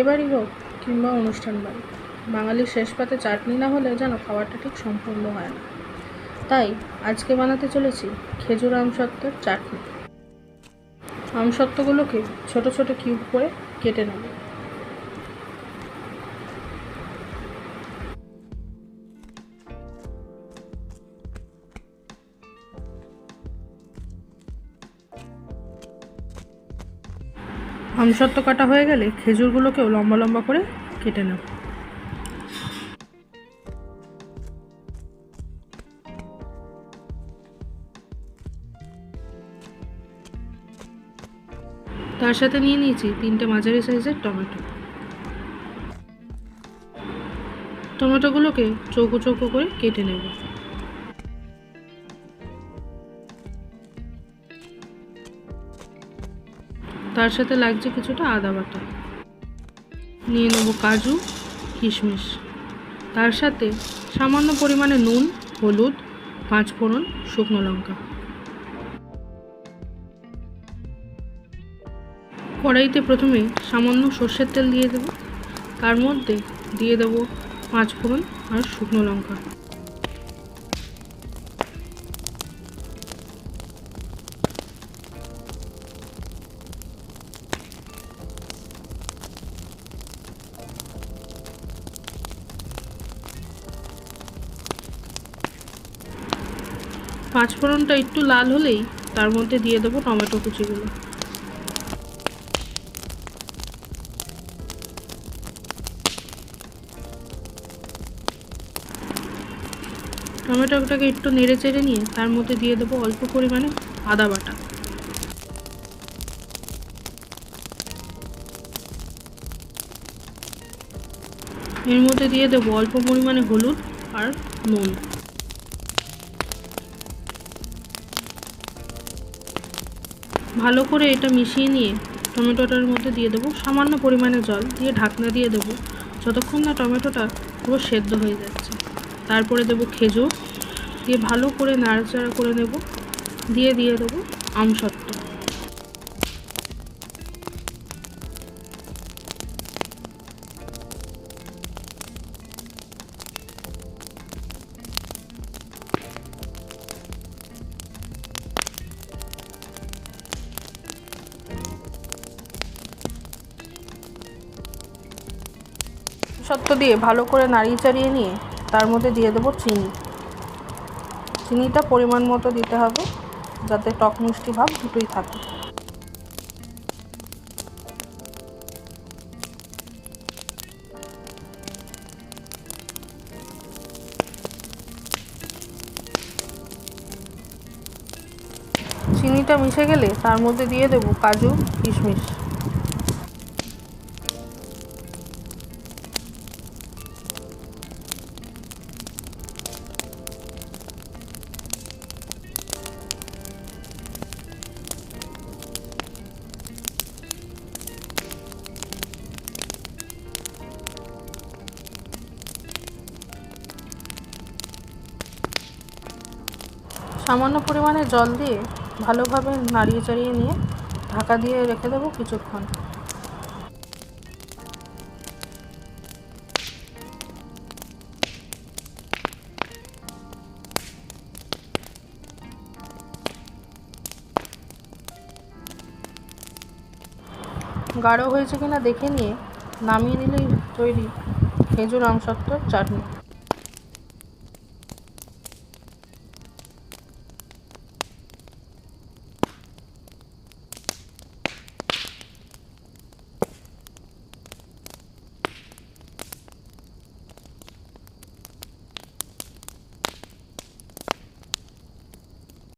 বিয়েবাড়ি হোক কিংবা অনুষ্ঠান বাড়ি, বাঙালির শেষ পাতে চাটনি না হলে যেন খাবারটা ঠিক সম্পূর্ণ হয় না। তাই আজকে বানাতে চলেছি খেজুর আমসত্ত্বের চাটনি। আমসত্ত্বগুলোকে ছোট ছোট কিউব করে কেটে নেব। আমসত্ত্ব কাটা হয়ে গেলে খেজুরগুলোকেও লম্বা লম্বা করে কেটে নেব। তার সাথে নিয়ে নিয়েছি 3টে মাঝারি সাইজের টমেটো। টমেটোগুলোকে চৌকো চৌকো করে কেটে নেব। তার সাথে লাগছে কিছুটা আদা বাটা। নিয়ে নেব কাজু, কিশমিশ। তার সাথে সামান্য পরিমাণে নুন, হলুদ, 5 ফোড়ন, শুকনো লঙ্কা। কড়াইতে প্রথমে সামান্য সর্ষের তেল দিয়ে দেব। তার মধ্যে দিয়ে দেব 5 ফোড়ন আর শুকনো লঙ্কা। পাঁচ ফোড়নটা একটু লাল হলেই তার মধ্যে দিয়ে দেবো টমেটো কুচিগুলো। টমেটোটাকে একটু নেড়ে চেড়ে নিয়ে তার মধ্যে দিয়ে দেবো অল্প পরিমাণে আদা বাটা। এর মধ্যে দিয়ে দেবো অল্প পরিমাণে হলুদ আর নুন। ভালো করে এটা মিশিয়ে নিয়ে টমেটোটার মধ্যে দিয়ে দেবো সামান্য পরিমাণে জল দিয়ে ঢাকনা দিয়ে দেবো যতক্ষণ না টমেটোটা পুরো সেদ্ধ হয়ে যাচ্ছে। তারপরে দেবো খেজুর দিয়ে ভালো করে নাড়াচাড়া করে নেব। দিয়ে দেবো আমসত্ত্ব। আমসত্ত্ব দিয়ে ভালো করে নাড়িয়ে চাড়িয়ে নিয়ে তার মধ্যে দিয়ে দেবো চিনি। চিনিটা পরিমাণ মতো দিতে হবে যাতে টক মিষ্টি ভাব দুটোই থাকে। চিনিটা মিশে গেলে তার মধ্যে দিয়ে দেবো কাজু, কিশমিশ। সামান্য পরিমাণে জল দিয়ে ভালোভাবে নাড়িয়ে চাড়িয়ে নিয়ে ঢাকা দিয়ে রেখে দেবো কিছুক্ষণ। গাঢ় হয়েছে কিনা দেখে নিয়ে নামিয়ে নিলেই তৈরি খেজুর আমসত্ত্বর চাটনি।